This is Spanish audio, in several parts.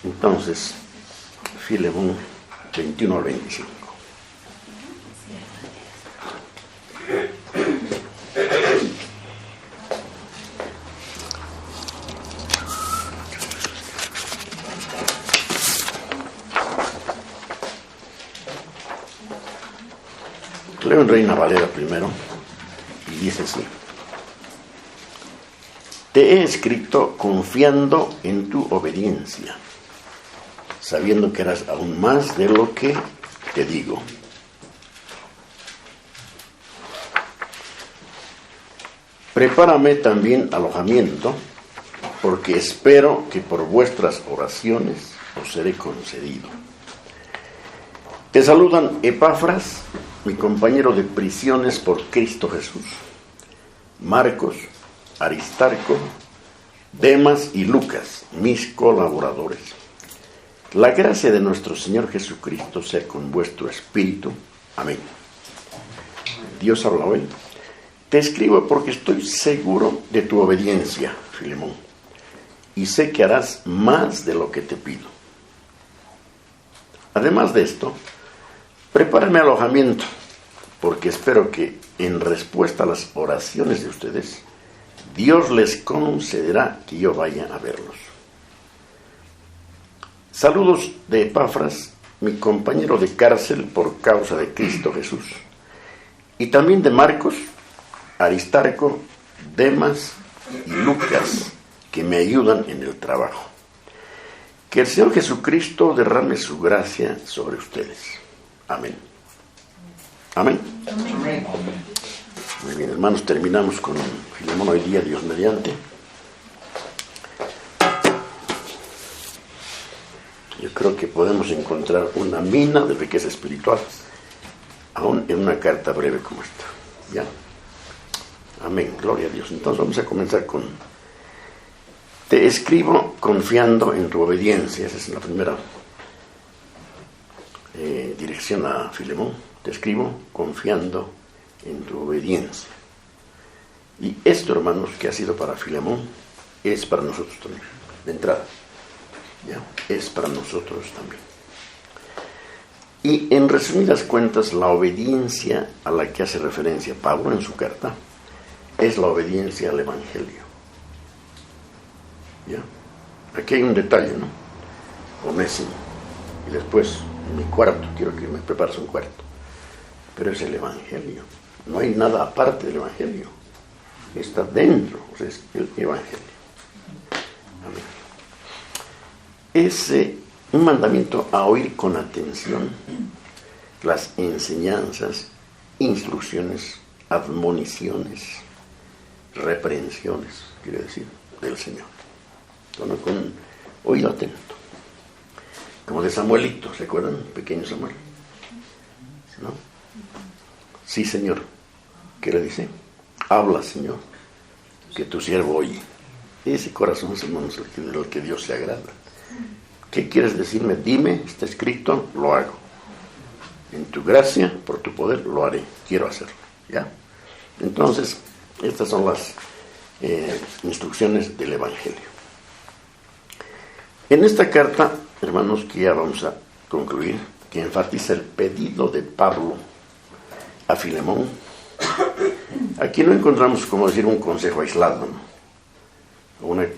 Entonces, Filemón 21 al 25. Leo en Reina Valera primero y dice así: te he escrito confiando en tu obediencia, sabiendo que harás aún más de lo que te digo. Prepárame también alojamiento, porque espero que por vuestras oraciones os seré concedido. Te saludan Epafras, mi compañero de prisiones por Cristo Jesús, Marcos, Aristarco, Demas y Lucas, mis colaboradores. La gracia de nuestro Señor Jesucristo sea con vuestro espíritu. Amén. Dios habla hoy. Te escribo porque estoy seguro de tu obediencia, Filemón, y sé que harás más de lo que te pido. Además de esto, prepárame alojamiento, porque espero que en respuesta a las oraciones de ustedes, Dios les concederá que yo vaya a verlos. Saludos de Epafras, mi compañero de cárcel por causa de Cristo Jesús, y también de Marcos, Aristarco, Demas y Lucas, que me ayudan en el trabajo. Que el Señor Jesucristo derrame su gracia sobre ustedes. Amén. Amén. Amén. Muy bien, hermanos, terminamos con Filemón hoy día, Dios mediante. Yo creo que podemos encontrar una mina de riqueza espiritual, aún en una carta breve como esta. ¿Ya? Amén, gloria a Dios. Entonces vamos a comenzar con: te escribo confiando en tu obediencia. Esa es la primera dirección a Filemón. Te escribo confiando en tu obediencia. Y esto, hermanos, que ha sido para Filemón, es para nosotros también, de entrada. ¿Ya? Es para nosotros también. Y en resumidas cuentas, la obediencia a la que hace referencia Pablo en su carta es la obediencia al Evangelio. ¿Ya? Aquí hay un detalle, ¿no? Onésimo. Y después, en mi cuarto, quiero que me prepares un cuarto. Pero es el Evangelio. No hay nada aparte del Evangelio. Está dentro, o sea, es el Evangelio. Amén. Es un mandamiento a oír con atención las enseñanzas, instrucciones, admoniciones, reprensiones, quiere decir, del Señor. Entonces, con oído atento. Como de Samuelito, ¿se acuerdan? Pequeño Samuel. ¿No? Sí, Señor. ¿Qué le dice? Habla, Señor, que tu siervo oye. Ese corazón, hermanos, es el que Dios se agrada. ¿Qué quieres decirme? Dime, está escrito, lo hago. En tu gracia, por tu poder, lo haré. Quiero hacerlo. ¿Ya? Entonces, estas son las instrucciones del Evangelio. En esta carta, hermanos, que ya vamos a concluir, que enfatiza el pedido de Pablo a Filemón, aquí no encontramos, como decir, un consejo aislado, ¿no?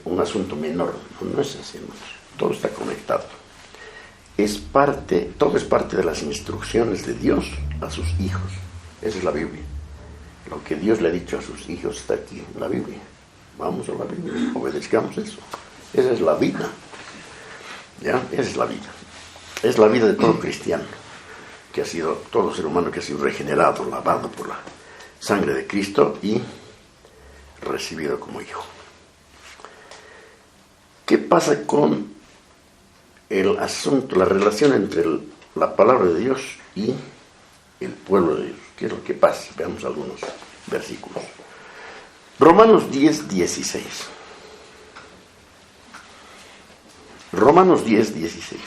Un asunto menor. No es así, hermanos. Todo está conectado. Todo es parte de las instrucciones de Dios a sus hijos. Esa es la Biblia. Lo que Dios le ha dicho a sus hijos está aquí en la Biblia. Vamos a la Biblia, obedezcamos eso. Esa es la vida. ¿Ya? Esa es la vida. Es la vida de todo cristiano, que ha sido, todo ser humano que ha sido regenerado, lavado por la sangre de Cristo y recibido como hijo. ¿Qué pasa con el asunto, la relación entre la palabra de Dios y el pueblo de Dios? ¿Qué es lo que pasa? Veamos algunos versículos. Romanos 10, 16. Romanos 10, 16.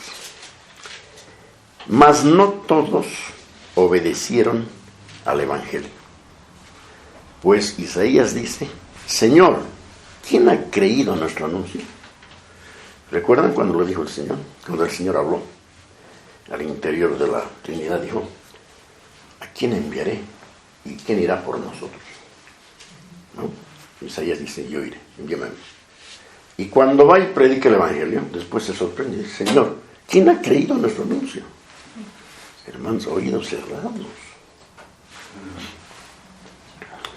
Mas no todos obedecieron al Evangelio. Pues Isaías dice: Señor, ¿quién ha creído a nuestro anuncio? ¿Recuerdan cuando lo dijo el Señor? Cuando el Señor habló al interior de la Trinidad, dijo: ¿a quién enviaré? ¿Y quién irá por nosotros? ¿No? Isaías dice: yo iré, envíame a mí. Y cuando va y predica el Evangelio, después se sorprende y dice: Señor, ¿quién ha creído en nuestro anuncio? Hermanos, oídos cerrados.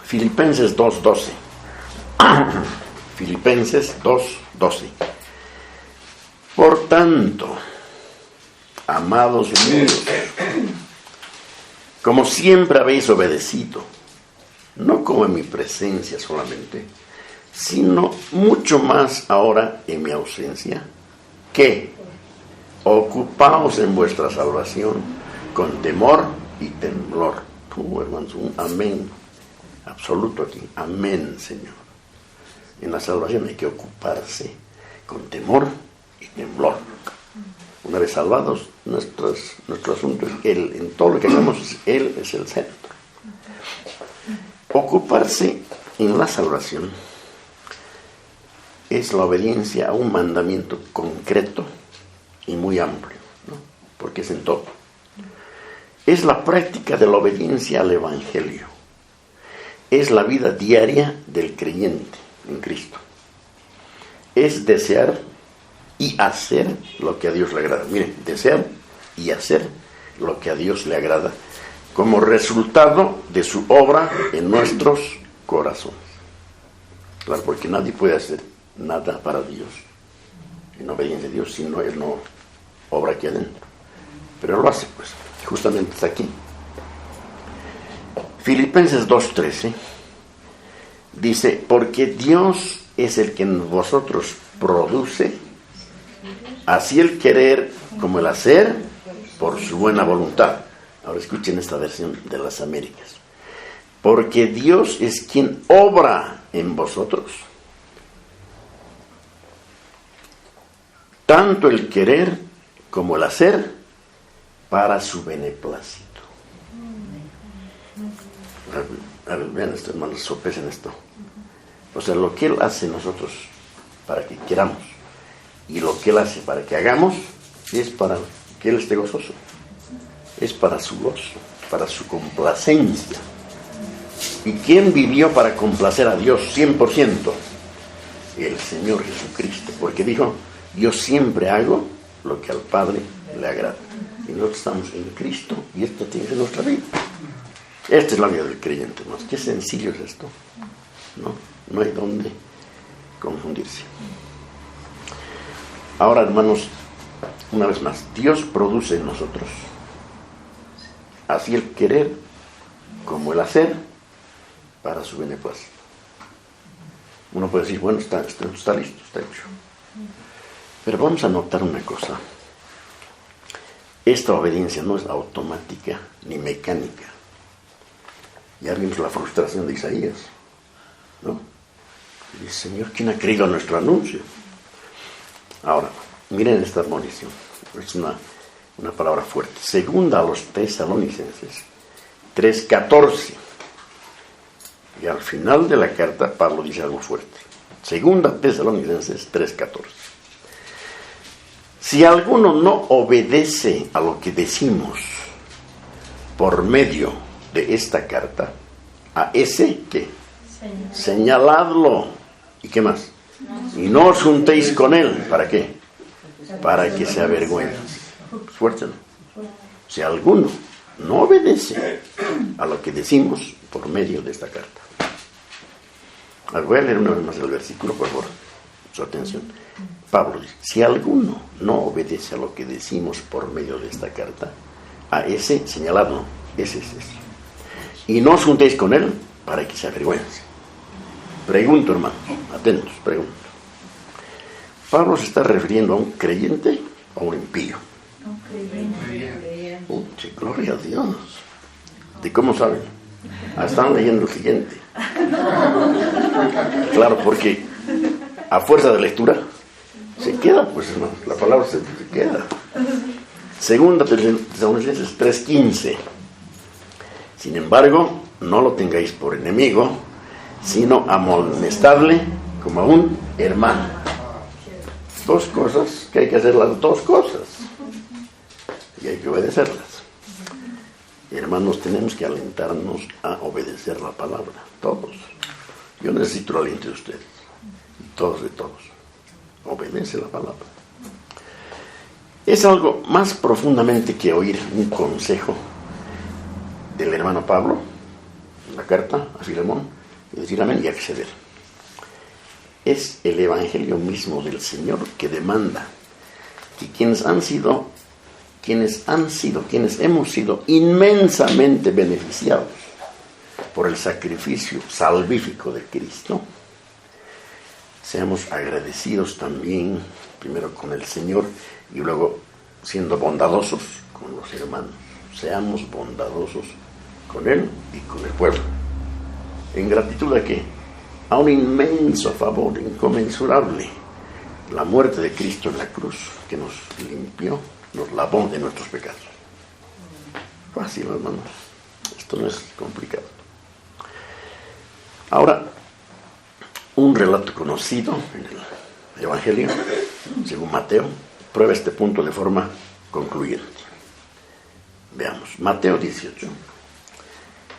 Filipenses 2:12. Filipenses 2:12. Por tanto, amados míos, como siempre habéis obedecido, no como en mi presencia solamente, sino mucho más ahora en mi ausencia, que ocupaos en vuestra salvación con temor y temblor. Hermanos, un amén absoluto aquí. Amén, Señor. En la salvación hay que ocuparse con temor y temblor. Una vez salvados, nuestro asunto es Él. En todo lo que hagamos, Él es el centro. Ocuparse en la salvación es la obediencia a un mandamiento concreto y muy amplio, ¿no? Porque es en todo. Es la práctica de la obediencia al Evangelio. Es la vida diaria del creyente en Cristo. Es desear y hacer lo que a Dios le agrada. Miren, desear y hacer lo que a Dios le agrada como resultado de su obra en nuestros corazones. Claro, porque nadie puede hacer nada para Dios en obediencia a Dios si no Él no obra aquí adentro. Pero lo hace, pues, justamente está aquí. Filipenses 2:13 dice: porque Dios es el que en vosotros produce así el querer como el hacer por su buena voluntad. Ahora escuchen esta versión de las Américas. Porque Dios es quien obra en vosotros tanto el querer como el hacer para su beneplácito. A ver, vean esto, hermanos, sopesen esto. O sea, lo que Él hace nosotros para que queramos y lo que Él hace para que hagamos es para que Él esté gozoso. Es para su gozo, para su complacencia. ¿Y quién vivió para complacer a Dios 100%? El Señor Jesucristo, porque dijo: yo siempre hago lo que al Padre le agrada. Y nosotros estamos en Cristo y esto tiene que ser nuestra vida. Esta es la vida del creyente, hermanos. Qué sencillo es esto. No hay dónde confundirse. Ahora, hermanos, una vez más, Dios produce en nosotros así el querer como el hacer para su beneplácito. Uno puede decir: bueno, está listo, está hecho. Pero vamos a notar una cosa. Esta obediencia no es automática ni mecánica. Ya vimos la frustración de Isaías, ¿no? Y dice: Señor, ¿quién ha creído a nuestro anuncio? Ahora, miren esta admonición. Es una palabra fuerte. Segunda a los Tesalonicenses 3:14. Y al final de la carta Pablo dice algo fuerte. Segunda Tesalonicenses 3:14. Si alguno no obedece a lo que decimos por medio de esta carta, a ese, ¿qué? Señaladlo. ¿Y qué más? Y no os juntéis con él. ¿Para qué? Para que se avergüence. Fuerte, ¿no? Si alguno no obedece a lo que decimos por medio de esta carta. Voy a leer una vez más el versículo, por favor. Su atención. Pablo dice: si alguno no obedece a lo que decimos por medio de esta carta, a ese señaladlo. Ese. Y no os juntéis con él para que se avergüence. Pregunto, hermanos, atentos, pregunto. ¿Pablo se está refiriendo a un creyente o a un impío? Un creyente. Gloria a Dios. ¿De cómo saben? Están leyendo el siguiente. Claro, porque a fuerza de lectura se queda, pues, hermano, la palabra se queda. Segunda Tesalonicenses 3:15. Sin embargo, no lo tengáis por enemigo, sino amonestadle como a un hermano. dos cosas, que hay que hacer las dos cosas. Y hay que obedecerlas. Hermanos, tenemos que alentarnos a obedecer la palabra, todos. Yo necesito el aliento de ustedes, y todos de todos. Obedece la palabra. Es algo más profundamente que oír un consejo del hermano Pablo, la carta a Filemón, y decir amén y acceder. Es el evangelio mismo del Señor que demanda que quienes hemos sido inmensamente beneficiados por el sacrificio salvífico de Cristo, seamos agradecidos también, primero con el Señor y luego siendo bondadosos con los hermanos. Seamos bondadosos con Él y con el pueblo. ¿En gratitud a qué? A un inmenso favor inconmensurable, la muerte de Cristo en la cruz, que nos limpió, nos lavó de nuestros pecados. Fácil, hermanos. Esto no es complicado. Ahora, un relato conocido en el Evangelio, según Mateo, prueba este punto de forma concluyente. Veamos, Mateo 18,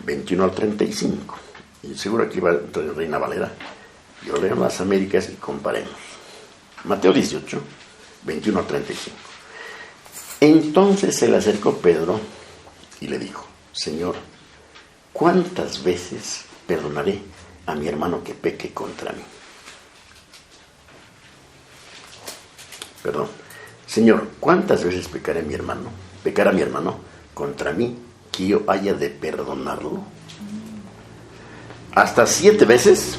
21 al 35. Y seguro aquí va Reina Valera. Yo leo las Américas y comparemos. Mateo 18, 21 al 35. Entonces se le acercó Pedro y le dijo: Señor, ¿cuántas veces perdonaré a mi hermano que peque contra mí? Señor, ¿cuántas veces pecará mi hermano contra mí que yo haya de perdonarlo? ¿Hasta 7 veces?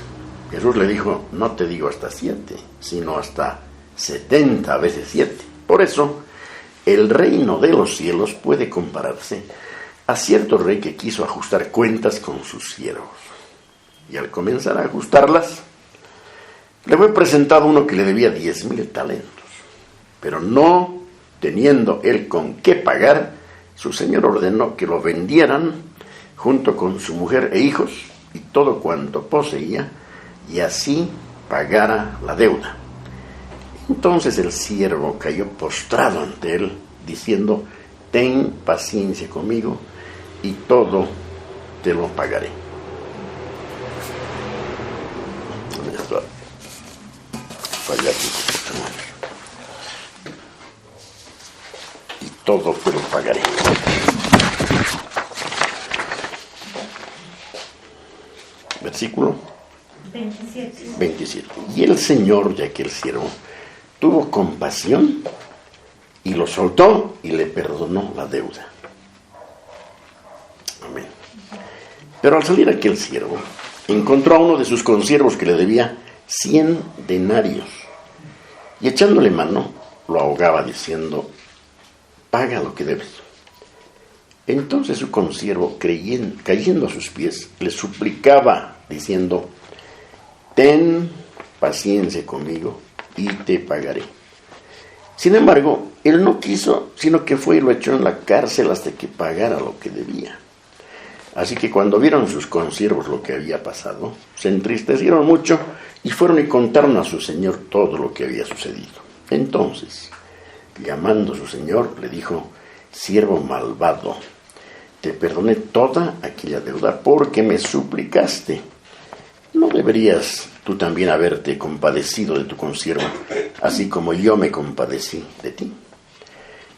Jesús le dijo: no te digo hasta 7, sino hasta 70 veces 7. Por eso, el reino de los cielos puede compararse a cierto rey que quiso ajustar cuentas con sus siervos. Y al comenzar a ajustarlas, le fue presentado uno que le debía 10,000 talentos. Pero no teniendo él con qué pagar, su señor ordenó que lo vendieran junto con su mujer e hijos y todo cuanto poseía, y así pagara la deuda. Entonces el siervo cayó postrado ante él, diciendo: ten paciencia conmigo y todo te lo pagaré. Y todo te lo pagaré. Versículo 27. Y el señor de aquel siervo tuvo compasión y lo soltó y le perdonó la deuda. Amén. Pero al salir aquel siervo, encontró a uno de sus consiervos que le debía 100 denarios. Y echándole mano, lo ahogaba diciendo: paga lo que debes. Entonces su consiervo, cayendo a sus pies, le suplicaba, diciendo: ten paciencia conmigo y te pagaré. Sin embargo, él no quiso, sino que fue y lo echó en la cárcel hasta que pagara lo que debía. Así que cuando vieron sus consiervos lo que había pasado, se entristecieron mucho y fueron y contaron a su señor todo lo que había sucedido. Entonces, llamando a su señor, le dijo: siervo malvado, te perdoné toda aquella deuda porque me suplicaste. ¿No deberías tú también haberte compadecido de tu consiervo, así como yo me compadecí de ti?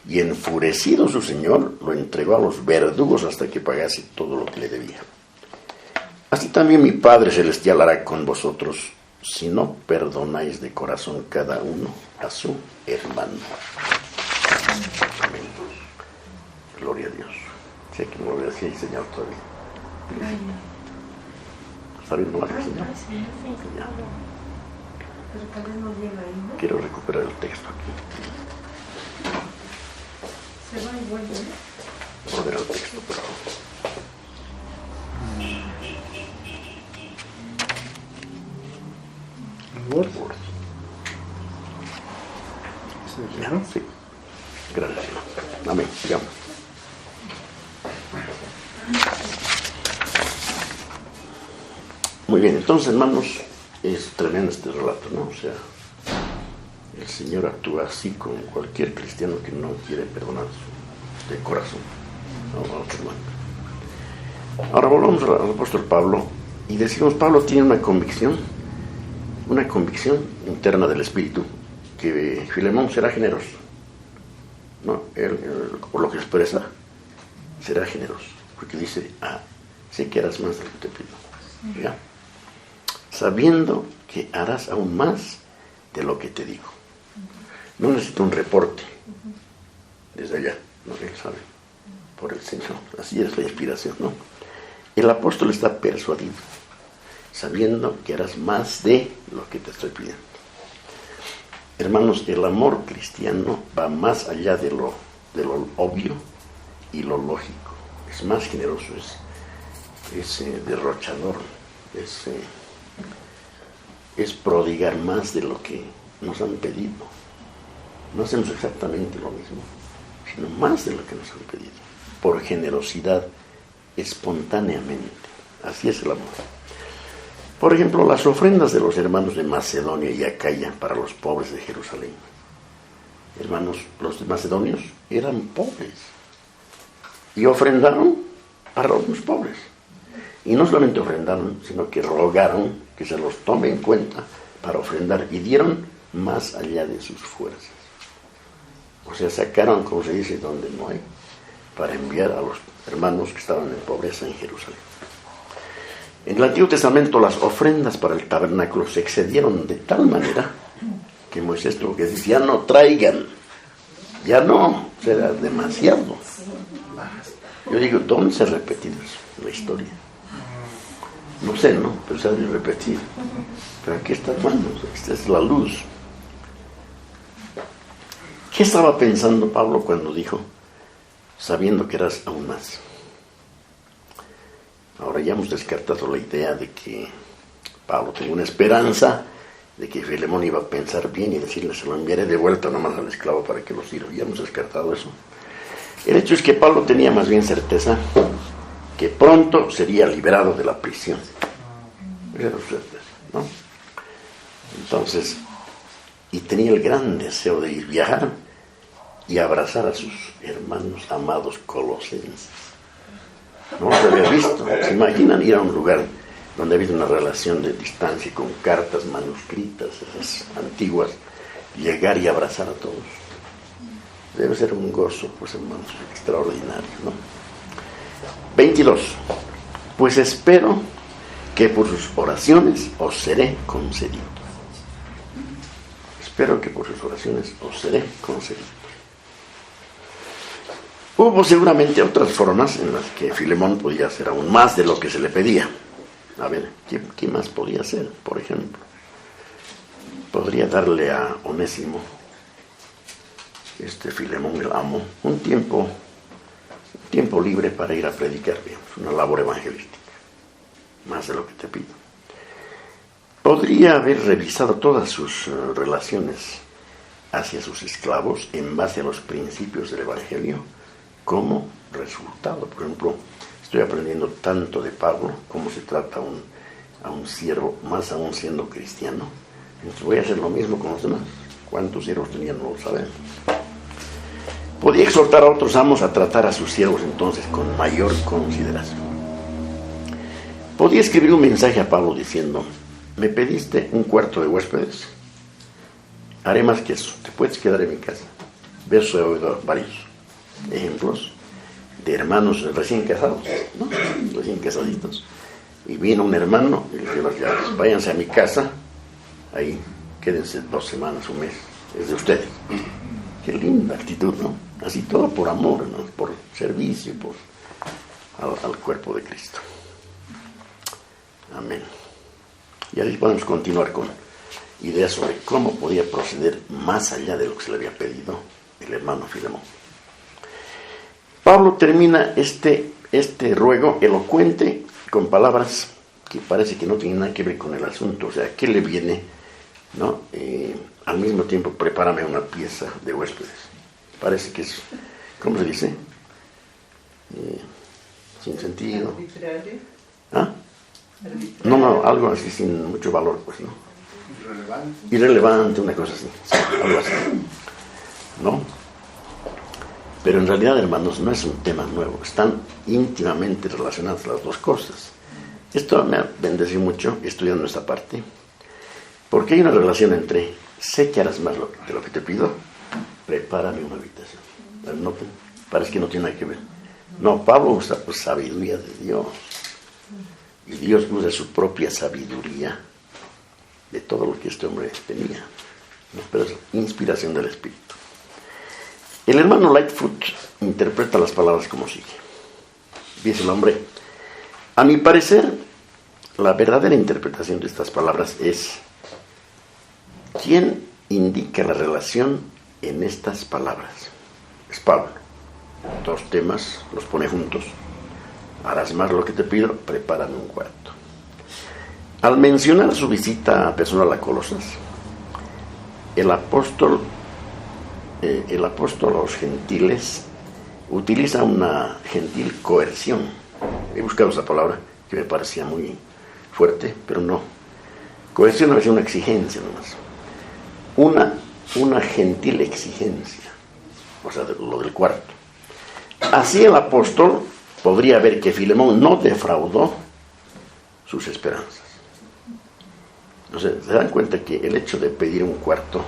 Y enfurecido su señor, lo entregó a los verdugos hasta que pagase todo lo que le debía. Así también mi Padre Celestial hará con vosotros, si no perdonáis de corazón cada uno a su hermano. Amén. Gloria a Dios. Sé que no lo voy a decir, Señor, todavía. ¿Está bien, no la Señor? Ya. Quiero recuperar el texto aquí. Se va igual, ¿no? Volver al texto, por favor. Word. Sí. Gracias. Amén. Sigamos. Muy bien, entonces, hermanos, es tremendo este relato, ¿no? O sea, el Señor actúa así con cualquier cristiano que no quiere perdonar de corazón a otro hermano. Ahora volvamos al apóstol Pablo y decimos, Pablo tiene una convicción interna del Espíritu, que Filemón será generoso. No, él, por lo que expresa, será generoso, porque dice, sé que harás más de lo que te pido, ¿ya? Sabiendo que harás aún más de lo que te digo. No necesito un reporte desde allá, no, él sabe, por el Señor, así es la inspiración, ¿no? El apóstol está persuadido, sabiendo que harás más de lo que te estoy pidiendo. Hermanos, el amor cristiano va más allá de lo obvio y lo lógico. Es más generoso, es derrochador, es prodigar más de lo que nos han pedido. No hacemos exactamente lo mismo, sino más de lo que nos han pedido, por generosidad, espontáneamente. Así es el amor. Por ejemplo, las ofrendas de los hermanos de Macedonia y Acaya para los pobres de Jerusalén. Hermanos, los macedonios eran pobres y ofrendaron para los pobres. Y no solamente ofrendaron, sino que rogaron que se los tome en cuenta para ofrendar, y dieron más allá de sus fuerzas. O sea, sacaron, como se dice, donde no hay, para enviar a los hermanos que estaban en pobreza en Jerusalén. En el Antiguo Testamento las ofrendas para el tabernáculo se excedieron de tal manera que Moisés tuvo que decir, ya no traigan, ya no, será demasiado. Yo digo, ¿dónde se ha repetido eso en la historia? No sé, ¿no? Pero se ha de repetir. Pero aquí está, hermanos, esta es la luz. ¿Qué estaba pensando Pablo cuando dijo, sabiendo que eras aún más? Ahora ya hemos descartado la idea de que Pablo tenía una esperanza de que Filemón iba a pensar bien y decirle, se lo enviaré de vuelta nomás al esclavo para que lo sirva. Ya hemos descartado eso. El hecho es que Pablo tenía más bien certeza que pronto sería liberado de la prisión. Era certeza, ¿no? Entonces, y tenía el gran deseo de viajar y abrazar a sus hermanos amados colosenses. No los había visto. ¿Se imaginan ir a un lugar donde ha habido una relación de distancia con cartas manuscritas, esas antiguas, llegar y abrazar a todos? Debe ser un gozo, pues hermanos, extraordinario, ¿no? 22. Pues espero que por sus oraciones os seré concedido. Espero que por sus oraciones os seré concedido. Hubo seguramente otras formas en las que Filemón podía hacer aún más de lo que se le pedía. A ver, ¿qué más podía hacer? Por ejemplo, podría darle a Onésimo, Filemón el amo, un tiempo libre para ir a predicar, digamos, una labor evangelística, más de lo que te pido. Podría haber revisado todas sus relaciones hacia sus esclavos en base a los principios del Evangelio. Como resultado, por ejemplo, estoy aprendiendo tanto de Pablo, cómo se trata a un siervo, más aún siendo cristiano. Entonces voy a hacer lo mismo con los demás. ¿Cuántos siervos tenían? No lo sabemos. Podía exhortar a otros amos a tratar a sus siervos entonces con mayor consideración. Podía escribir un mensaje a Pablo diciendo, me pediste un cuarto de huéspedes, haré más que eso, te puedes quedar en mi casa. De eso he oído varios ejemplos de hermanos recién casados, ¿no? Recién casaditos, y vino un hermano y les dijo, váyanse a mi casa, ahí quédense 2 semanas, un mes, es de ustedes. Qué linda actitud, ¿no? Así todo por amor, ¿no? Por servicio, al cuerpo de Cristo. Amén. Y ahí podemos continuar con ideas sobre cómo podía proceder más allá de lo que se le había pedido el hermano Filemón. Pablo termina este ruego elocuente con palabras que parece que no tienen nada que ver con el asunto. O sea, ¿qué le viene? ¿No? Al mismo tiempo, prepárame una pieza de huéspedes. Parece que es, ¿cómo se dice? Sin sentido. ¿Ah? No, algo así sin mucho valor, pues, ¿no? irrelevante, una cosa así, algo así, ¿no? Pero en realidad, hermanos, no es un tema nuevo, están íntimamente relacionadas las dos cosas. Esto me ha bendecido mucho estudiando esta parte, porque hay una relación entre sé que harás más de lo que te pido, prepárame una habitación. No, parece que no tiene nada que ver. No, Pablo usa pues sabiduría de Dios, y Dios usa su propia sabiduría de todo lo que este hombre tenía, ¿no? Pero es inspiración del Espíritu. El hermano Lightfoot interpreta las palabras como sigue. Dice el hombre: a mi parecer, la verdadera interpretación de estas palabras es: ¿quién indica la relación en estas palabras? Es Pablo. Dos temas los pone juntos. Harás más lo que te pido, prepárame un cuarto. Al mencionar su visita personal a Colosas, el apóstol a los gentiles utiliza una gentil coerción. He buscado esa palabra que me parecía muy fuerte, pero no. Coerción es una exigencia nomás. Una gentil exigencia, o sea, lo del cuarto. Así el apóstol podría ver que Filemón no defraudó sus esperanzas. O sea, se dan cuenta que el hecho de pedir un cuarto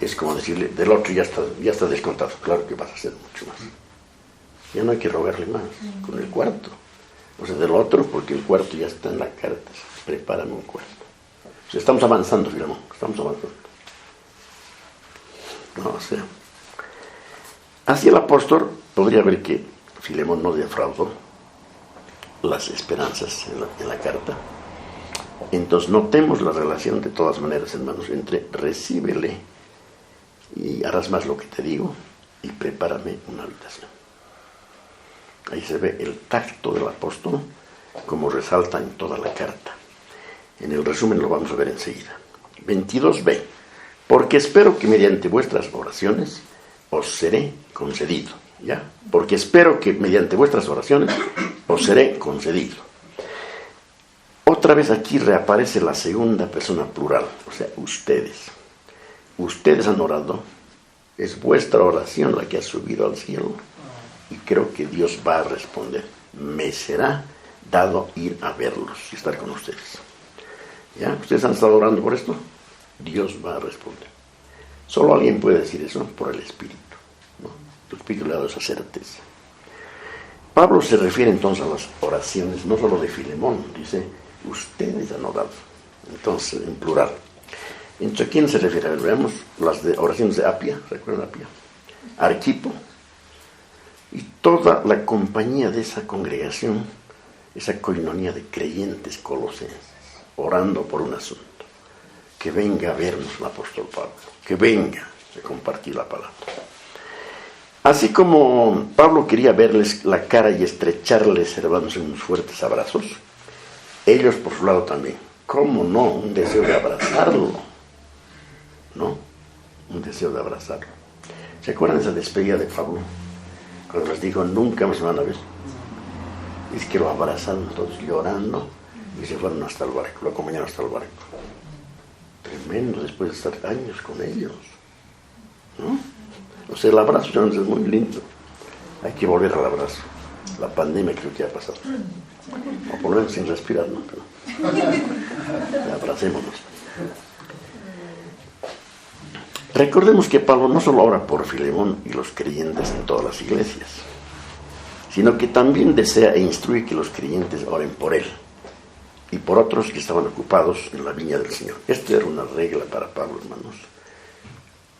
es como decirle: del otro ya está descontado, claro que vas a hacer mucho más. Ya no hay que rogarle más con el cuarto. O sea, del otro, porque el cuarto ya está en la carta. Prepárame un cuarto. O sea, estamos avanzando, Filemón, estamos avanzando. No, o sea, así el apóstol podría ver que Filemón no defraudó las esperanzas en la carta. Entonces notemos la relación de todas maneras, hermanos, entre recíbele y harás más lo que te digo y prepárame una habitación. Ahí se ve el tacto del apóstol como resalta en toda la carta. En el resumen lo vamos a ver enseguida. 22b. Porque espero que mediante vuestras oraciones os seré concedido. ¿Ya? Porque espero que mediante vuestras oraciones os seré concedido. Otra vez aquí reaparece la segunda persona plural, o sea, ustedes. Ustedes han orado, es vuestra oración la que ha subido al cielo, y creo que Dios va a responder. Me será dado ir a verlos y estar con ustedes. ¿Ya? ¿Ustedes han estado orando por esto? Dios va a responder. Solo alguien puede decir eso por el Espíritu, ¿no? El Espíritu le ha dado esa certeza. Pablo se refiere entonces a las oraciones, no solo de Filemón, dice: ustedes han orado. Entonces, en plural. ¿Entonces a quién se refiere? A ver, veamos las oraciones de Apia, ¿recuerdan Apia? Arquipo, y toda la compañía de esa congregación, esa coinonía de creyentes colosenses, orando por un asunto. Que venga a vernos el apóstol Pablo, que venga a compartir la palabra. Así como Pablo quería verles la cara y estrecharles, hermanos, en unos fuertes abrazos, ellos por su lado también. ¿Cómo no? Un deseo de abrazarlo, ¿no? Un deseo de abrazarlo. ¿Se acuerdan de esa despedida de Pablo? Cuando les dijo: nunca más me van a ver. Es que lo abrazaron todos llorando y se fueron hasta el barco, lo acompañaron hasta el barco. Tremendo, después de estar años con ellos, ¿no? O sea, el abrazo es muy lindo. Hay que volver al abrazo. La pandemia creo que ha pasado. O por lo menos sin respirar, ¿no? Pero abracémonos. Recordemos que Pablo no solo ora por Filemón y los creyentes en todas las iglesias, sino que también desea e instruye que los creyentes oren por él y por otros que estaban ocupados en la viña del Señor. Esto era una regla para Pablo, hermanos.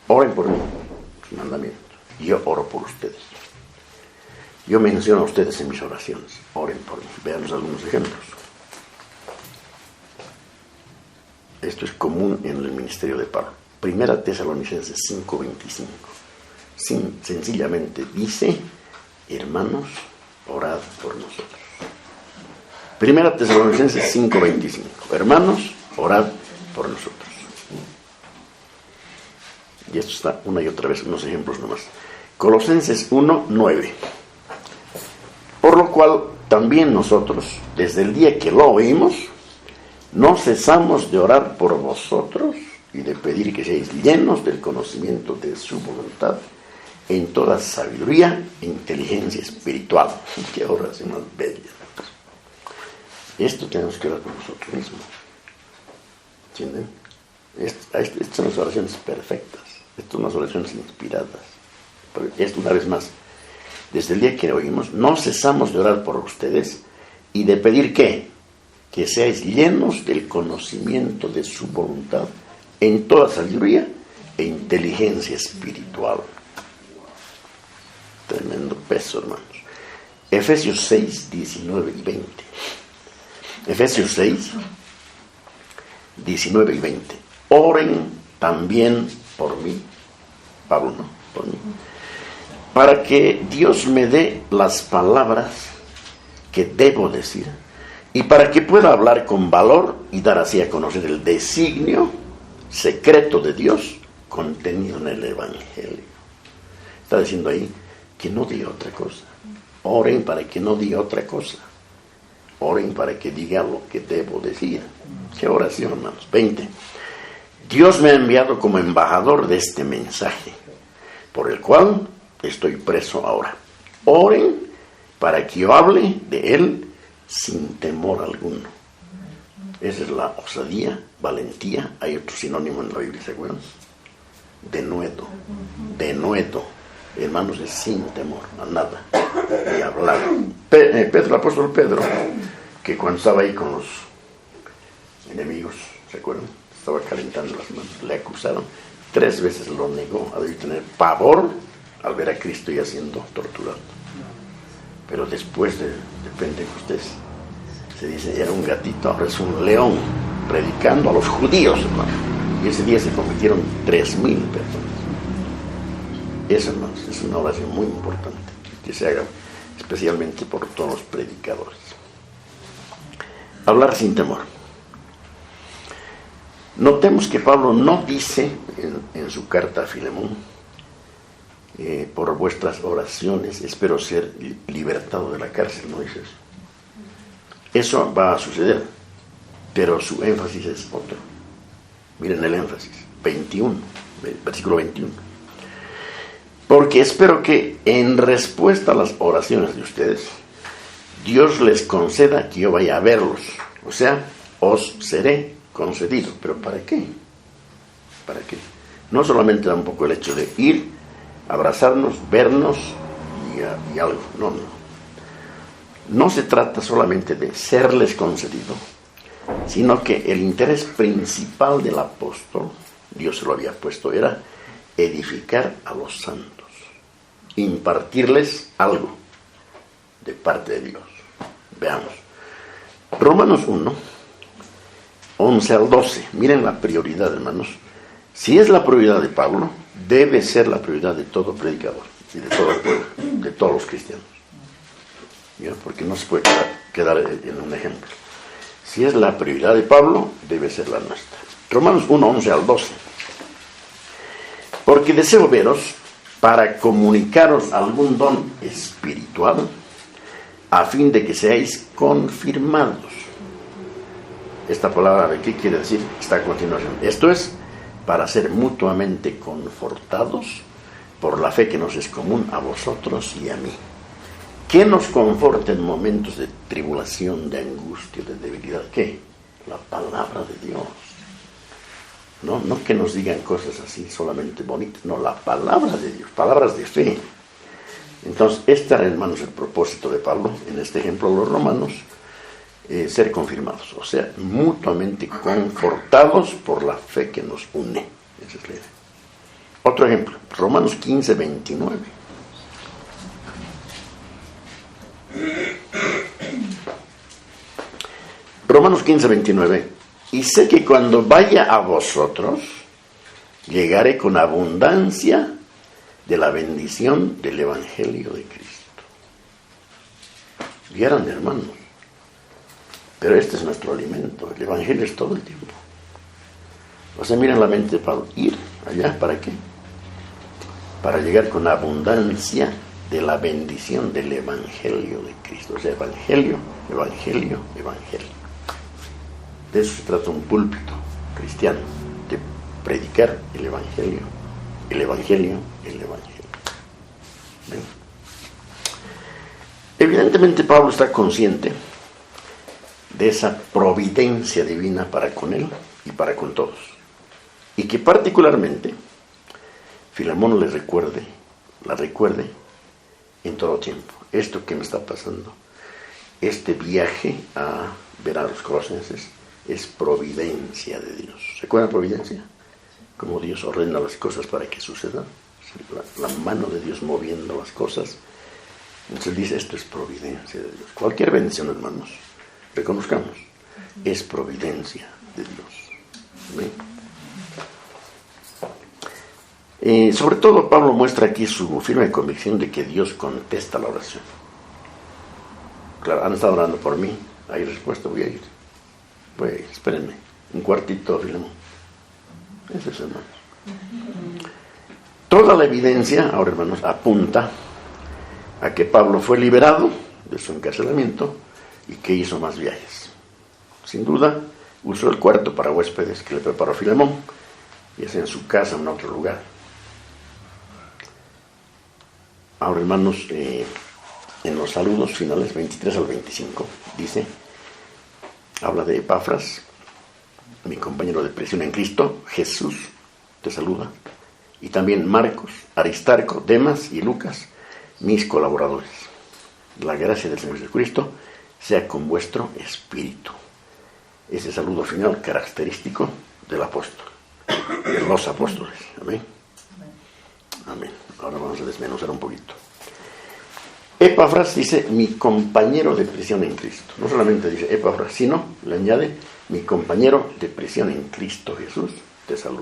Oren por mí, su mandamiento. Yo oro por ustedes. Yo menciono a ustedes en mis oraciones. Oren por mí. Veamos algunos ejemplos. Esto es común en el ministerio de Pablo. Primera Tesalonicenses 5:25. Sencillamente dice: hermanos, orad por nosotros. Primera Tesalonicenses 5:25. Hermanos, orad por nosotros. Y esto está una y otra vez, unos ejemplos nomás. Colosenses 1:9. Por lo cual también nosotros, desde el día que lo oímos, no cesamos de orar por vosotros y de pedir que seáis llenos del conocimiento de su voluntad en toda sabiduría e inteligencia espiritual. Qué oración más bella. Esto tenemos que orar por nosotros mismos. ¿Entienden? Estas son las oraciones perfectas. Estas son las oraciones inspiradas. Pero esto, una vez más, desde el día que oímos, no cesamos de orar por ustedes y de pedir ¿qué? Que seáis llenos del conocimiento de su voluntad en toda sabiduría e inteligencia espiritual. Tremendo peso, hermanos. Efesios 6, 19 y 20. Efesios 6, 19 y 20. Oren también por mí, Pablo, ¿no? Por mí, para que Dios me dé las palabras que debo decir y para que pueda hablar con valor y dar así a conocer el designio secreto de Dios contenido en el Evangelio. Está diciendo ahí que no diga otra cosa. Oren para que no diga otra cosa. Oren para que diga lo que debo decir. ¿Qué oración, hermanos? 20. Dios me ha enviado como embajador de este mensaje, por el cual estoy preso ahora. Oren para que yo hable de él sin temor alguno. Esa es la osadía, valentía. Hay otro sinónimo en la Biblia, ¿se acuerdan? Denuedo. Denuedo. Hermanos, es sin temor a nada. Y hablar. Pedro, el apóstol Pedro, que cuando estaba ahí con los enemigos, ¿se acuerdan? Estaba calentando las manos, le acusaron. 3 veces lo negó. Ha debido tener pavor al ver a Cristo ya siendo torturado. Pero después de Pentecostés, se dice, era un gatito, ahora es un león, predicando a los judíos, hermano. Y ese día se convirtieron 3,000 personas. Eso, hermanos, es una oración muy importante que se haga especialmente por todos los predicadores. Hablar sin temor. Notemos que Pablo no dice en su carta a Filemón, por vuestras oraciones espero ser libertado de la cárcel, no dice eso. Eso va a suceder, pero su énfasis es otro. Miren el énfasis, 21, versículo 21. Porque espero que en respuesta a las oraciones de ustedes, Dios les conceda que yo vaya a verlos. O sea, os seré concedido. ¿Pero para qué? ¿Para qué? No solamente tampoco el hecho de ir, abrazarnos, vernos y algo. No, no. No se trata solamente de serles concedido, sino que el interés principal del apóstol, Dios se lo había puesto, era edificar a los santos, impartirles algo de parte de Dios. Veamos. Romanos 1, 11 al 12. Miren la prioridad, hermanos. Si es la prioridad de Pablo, debe ser la prioridad de todo predicador y de todo el pueblo, de todos los cristianos. ¿Ya? Porque no se puede quedar en un ejemplo. Si es la prioridad de Pablo, debe ser la nuestra. Romanos 1, 11 al 12. Porque deseo veros para comunicaros algún don espiritual, a fin de que seáis confirmados. Esta palabra, ¿de qué quiere decir? Está a continuación. Esto es para ser mutuamente confortados por la fe que nos es común a vosotros y a mí. ¿Qué nos conforta en momentos de tribulación, de angustia, de debilidad? ¿Qué? La palabra de Dios. No que nos digan cosas así solamente bonitas, no, la palabra de Dios, palabras de fe. Entonces, este era, hermanos, el propósito de Pablo, en este ejemplo los romanos, ser confirmados, o sea, mutuamente confortados por la fe que nos une. Esa es la idea. Otro ejemplo, Romanos 15, 29. Romanos 15, 29. Y sé que cuando vaya a vosotros, llegaré con abundancia de la bendición del Evangelio de Cristo. Vieran, hermanos. Pero este es nuestro alimento. El Evangelio es todo el tiempo. O sea, miren la mente de Pablo. Ir allá, ¿para qué? Para llegar con abundancia de la bendición del Evangelio de Cristo. O sea, Evangelio, Evangelio, Evangelio. De eso se trata un púlpito cristiano, de predicar el Evangelio, el Evangelio, el Evangelio. ¿Ven? Evidentemente Pablo está consciente de esa providencia divina para con él y para con todos. Y que particularmente Filemón la recuerde en todo tiempo. Esto que me está pasando, este viaje a ver a los colosenses, es providencia de Dios. ¿Se acuerdan de providencia? Como Dios ordena las cosas para que sucedan. La mano de Dios moviendo las cosas. Entonces dice, esto es providencia de Dios. Cualquier bendición, hermanos, reconozcamos, es providencia de Dios. ¿Ven? Sobre todo Pablo muestra aquí su firme convicción de que Dios contesta la oración. Claro, han estado orando por mí, hay respuesta, voy a ir. Espérenme, un cuartito, Filemón. Eso es, hermanos. Toda la evidencia, ahora, hermanos, apunta a que Pablo fue liberado de su encarcelamiento y que hizo más viajes. Sin duda, usó el cuarto para huéspedes que le preparó Filemón, ya sea en su casa o en otro lugar. Ahora, hermanos, en los saludos finales, 23 al 25, dice, habla de Epafras, mi compañero de prisión en Cristo, Jesús, te saluda, y también Marcos, Aristarco, Demas y Lucas, mis colaboradores. La gracia del Señor Jesucristo sea con vuestro espíritu. Ese saludo final característico del apóstol, de los apóstoles. Amén. Amén. Ahora vamos a desmenuzar un poquito. Epafras dice, mi compañero de prisión en Cristo. No solamente dice Epafras, sino le añade, mi compañero de prisión en Cristo Jesús, te saluda.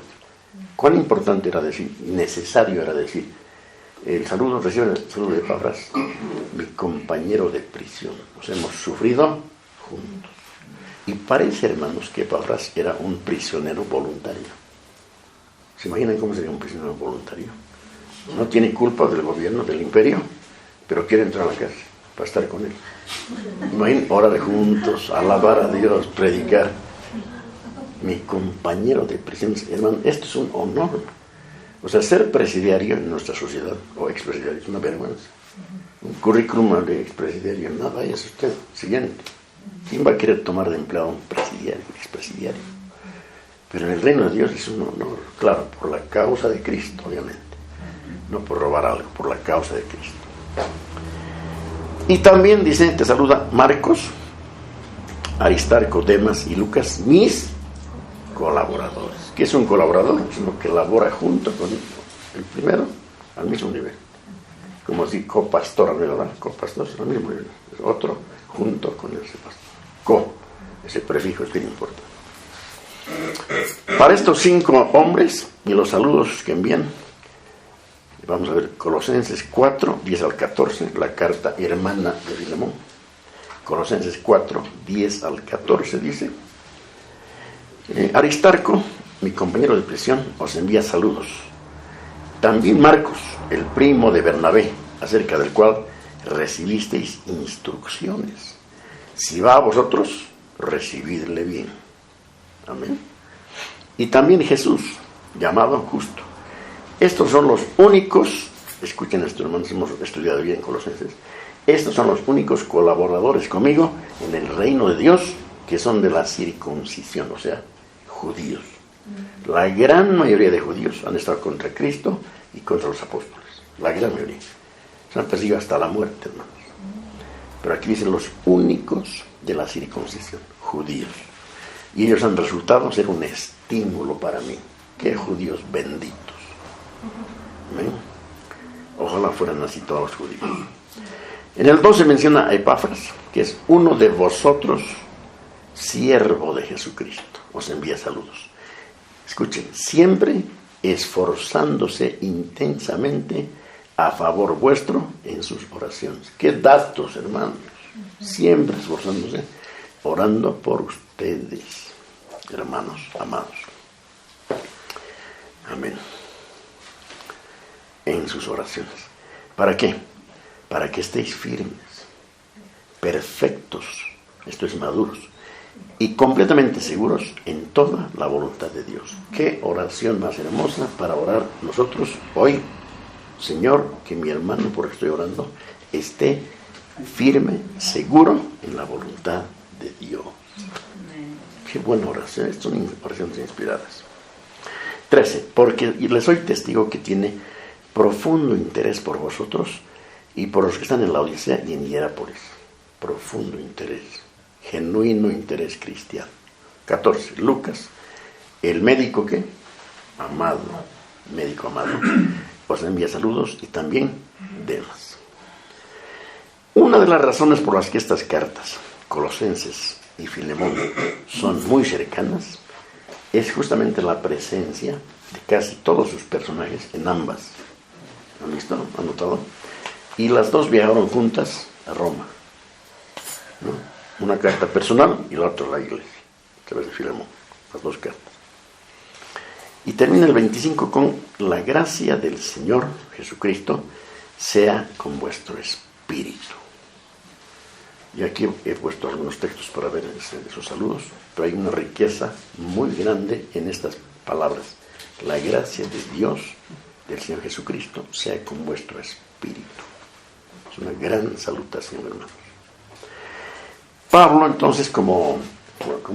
¿Cuán importante era decir, necesario era decir, el saludo, recibe el saludo de Epafras, mi compañero de prisión? Nos hemos sufrido juntos. Y parece, hermanos, que Epafras era un prisionero voluntario. ¿Se imaginan cómo sería un prisionero voluntario? No tiene culpa del gobierno, del imperio, pero quiere entrar a la cárcel para estar con él. Imaginen, orar juntos, alabar a Dios, predicar. Mi compañero de prisión, hermano, esto es un honor. O sea, ser presidiario en nuestra sociedad, o expresidiario, es una vergüenza. Un currículum de expresidiario, nada, es usted. Siguiente. ¿Quién va a querer tomar de empleado a un presidiario, expresidiario? Pero en el reino de Dios es un honor, claro, por la causa de Cristo, obviamente. No por robar algo, por la causa de Cristo. Y también dice, te saluda Marcos, Aristarco, Demas y Lucas, mis colaboradores. ¿Qué es un colaborador? Es uno que labora junto con el primero al mismo nivel. Como si copastor, ¿verdad? Copastor es al mismo nivel. Es otro junto con ese pastor. Ese prefijo es bien importante. Para estos 5 hombres y los saludos que envían, vamos a ver Colosenses 4, 10 al 14, la carta hermana de Filemón. Colosenses 4, 10 al 14 dice, Aristarco, mi compañero de prisión, os envía saludos. También Marcos, el primo de Bernabé, acerca del cual recibisteis instrucciones. Si va a vosotros, recibidle bien. Amén. Y también Jesús, llamado Justo. Estos son los únicos, escuchen esto, hermanos, hemos estudiado bien Colosenses, estos son los únicos colaboradores conmigo en el reino de Dios que son de la circuncisión, o sea, judíos. La gran mayoría de judíos han estado contra Cristo y contra los apóstoles. La gran mayoría. Se han perseguido hasta la muerte, hermanos. Pero aquí dicen los únicos de la circuncisión, judíos. Y ellos han resultado ser un estímulo para mí. ¡Qué judíos benditos! ¿Ven? Ojalá fueran así todos los judíos. En el 12 menciona a Epafras, que es uno de vosotros, siervo de Jesucristo. Os envía saludos. Escuchen, siempre esforzándose intensamente a favor vuestro en sus oraciones. ¡Qué datos, hermanos! Siempre esforzándose, orando por ustedes, hermanos amados. Amén. En sus oraciones. ¿Para qué? Para que estéis firmes, perfectos, esto es maduros, y completamente seguros en toda la voluntad de Dios. Qué oración más hermosa para orar nosotros hoy. Señor, que mi hermano, por el que estoy orando, esté firme, seguro en la voluntad de Dios. Qué buena oración. Estas son oraciones inspiradas. 13. Porque les soy testigo que tiene profundo interés por vosotros y por los que están en la Odisea y en Hierápolis. Profundo interés, genuino interés cristiano. 14. Lucas, el médico que amado, médico amado, os envía saludos, y también Demas. Una de las razones por las que estas cartas, Colosenses y Filemón, son muy cercanas es justamente la presencia de casi todos sus personajes en ambas. ¿Han visto? ¿Han notado? Y las dos viajaron juntas a Roma, ¿no? Una carta personal y la otra a la iglesia, a través de Filemón, las dos cartas. Y termina el 25 con: la gracia del Señor Jesucristo sea con vuestro espíritu. Y aquí he puesto algunos textos para ver esos saludos, pero hay una riqueza muy grande en estas palabras. La gracia de Dios, del Señor Jesucristo, sea con vuestro espíritu. Es una gran salutación, hermanos. Pablo, entonces, como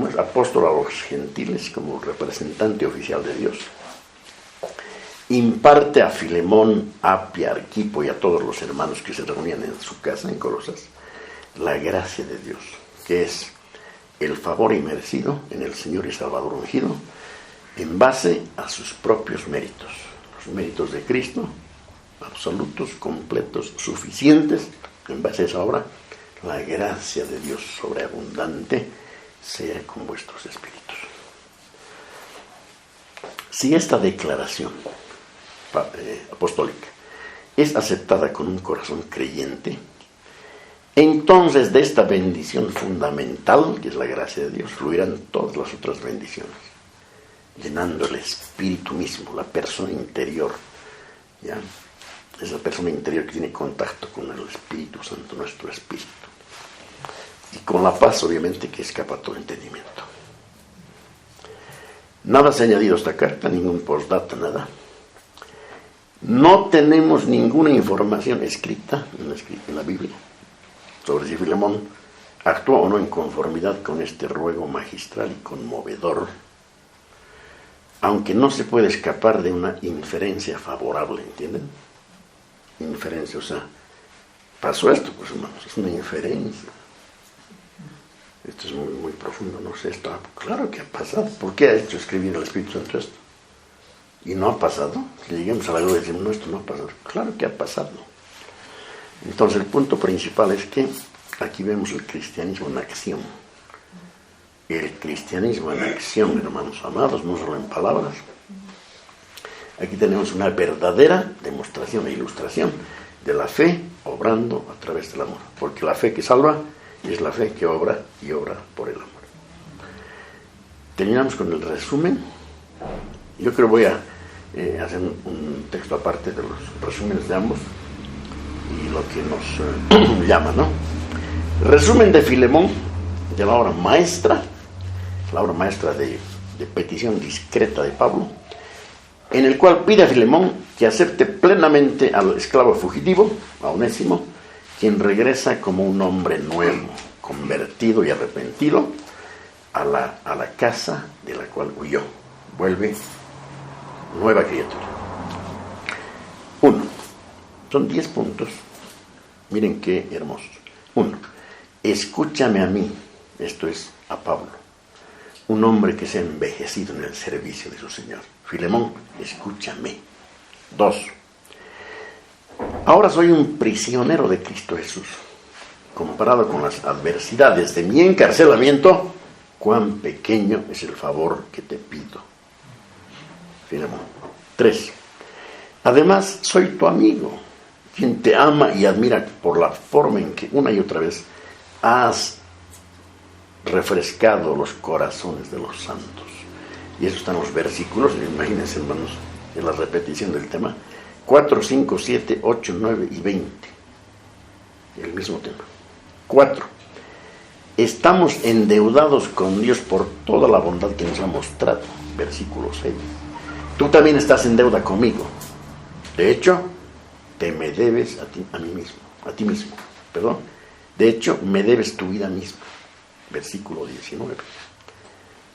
es apóstol a los gentiles, como representante oficial de Dios, imparte a Filemón, Apia, Arquipo y a todos los hermanos que se reunían en su casa en Colosas la gracia de Dios, que es el favor inmerecido en el Señor y Salvador ungido en base a sus propios méritos, los méritos de Cristo, absolutos, completos, suficientes. En base a esa obra, la gracia de Dios sobreabundante sea con vuestros espíritus. Si esta declaración apostólica es aceptada con un corazón creyente, entonces de esta bendición fundamental, que es la gracia de Dios, fluirán todas las otras bendiciones, llenando el espíritu mismo, la persona interior, ¿ya? Esa persona interior que tiene contacto con el Espíritu Santo, nuestro espíritu, y con la paz, obviamente, que escapa todo entendimiento. Nada se ha añadido a esta carta, ningún postdata, nada. No tenemos ninguna información escrita en la Biblia sobre si Filemón actuó o no en conformidad con este ruego magistral y conmovedor, aunque no se puede escapar de una inferencia favorable, ¿entienden? Inferencia, o sea, pasó esto, pues hermanos, es una inferencia. Esto es muy, muy profundo, no sé, esto, claro que ha pasado. ¿Por qué ha hecho escribir el Espíritu Santo esto? ¿Y no ha pasado? Si lleguemos a la gloria y decimos, no, esto no ha pasado. Claro que ha pasado. Entonces el punto principal es que aquí vemos el cristianismo en acción. El cristianismo en acción, hermanos amados, no solo en palabras. Aquí tenemos una verdadera demostración e ilustración de la fe obrando a través del amor. Porque la fe que salva es la fe que obra y obra por el amor. Terminamos con el resumen. Yo creo que voy a hacer un texto aparte de los resúmenes de ambos y lo que nos llama, ¿no? Resumen de Filemón, de la obra maestra de petición discreta de Pablo, en el cual pide a Filemón que acepte plenamente al esclavo fugitivo, a Onésimo, quien regresa como un hombre nuevo, convertido y arrepentido a la casa de la cual huyó. Vuelve nueva criatura. 1. Son 10 puntos. Miren qué hermosos. 1. Escúchame a mí. Esto es a Pablo, un hombre que se ha envejecido en el servicio de su Señor. Filemón, escúchame. 2. Ahora soy un prisionero de Cristo Jesús. Comparado con las adversidades de mi encarcelamiento, cuán pequeño es el favor que te pido. Filemón. 3. Además, soy tu amigo, quien te ama y admira por la forma en que una y otra vez has refrescado los corazones de los santos. Y eso está en los versículos, imagínense, hermanos, en la repetición del tema, 4, 5, 7, 8, 9 y 20. El mismo tema. 4. estamos endeudados con Dios por toda la bondad que nos ha mostrado. Versículo 6. Tú también estás en deuda conmigo. De hecho, te me debes a ti mismo. De hecho, me debes tu vida misma. Versículo 19.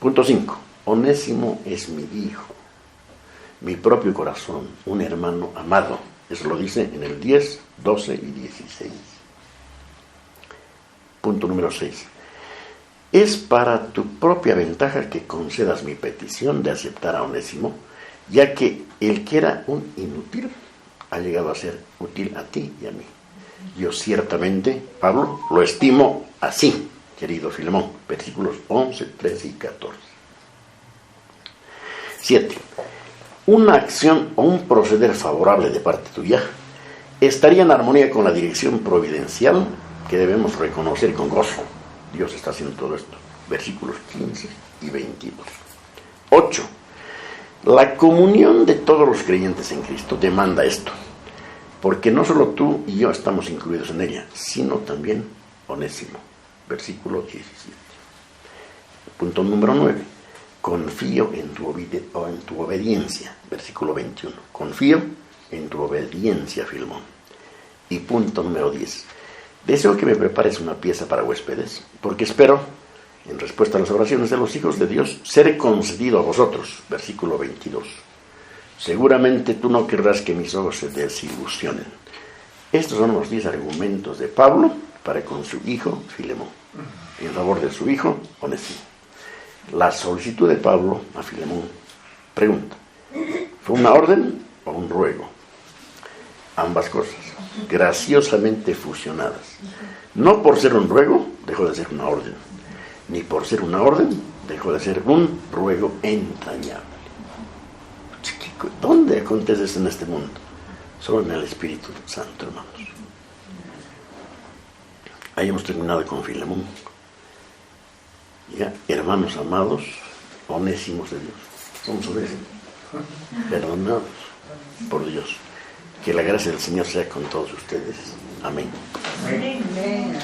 Punto 5. Onésimo es mi hijo, mi propio corazón, un hermano amado. Eso lo dice en el 10, 12 y 16. Punto número 6. Es para tu propia ventaja que concedas mi petición de aceptar a Onésimo, ya que el que era un inútil ha llegado a ser útil a ti y a mí. Yo ciertamente, Pablo, lo estimo así, querido Filemón. Versículos 11, 13 y 14. 7. Una acción o un proceder favorable de parte tuya estaría en armonía con la dirección providencial que debemos reconocer con gozo. Dios está haciendo todo esto. Versículos 15 y 22. 8. La comunión de todos los creyentes en Cristo demanda esto, porque no solo tú y yo estamos incluidos en ella, sino también Onésimo. Versículo 17. Punto número 9. Confío en tu obediencia. Versículo 21. Confío en tu obediencia, Filemón. Y punto número 10. Deseo que me prepares una pieza para huéspedes, porque espero, en respuesta a las oraciones de los hijos de Dios, ser concedido a vosotros. Versículo 22. Seguramente tú no querrás que mis ojos se desilusionen. Estos son los 10 argumentos de Pablo para con su hijo Filemón, en favor de su hijo Onésimo. La solicitud de Pablo a Filemón, pregunta, ¿fue una orden o un ruego? Ambas cosas, graciosamente fusionadas. No por ser un ruego, dejó de ser una orden, ni por ser una orden, dejó de ser un ruego entrañable. ¿Dónde acontece eso en este mundo? Solo en el Espíritu Santo, hermanos. Ahí hemos terminado con Filemón. Ya, hermanos amados, onésimos de Dios. Somos onésimos, perdonados por Dios. Que la gracia del Señor sea con todos ustedes. Amén. Amén.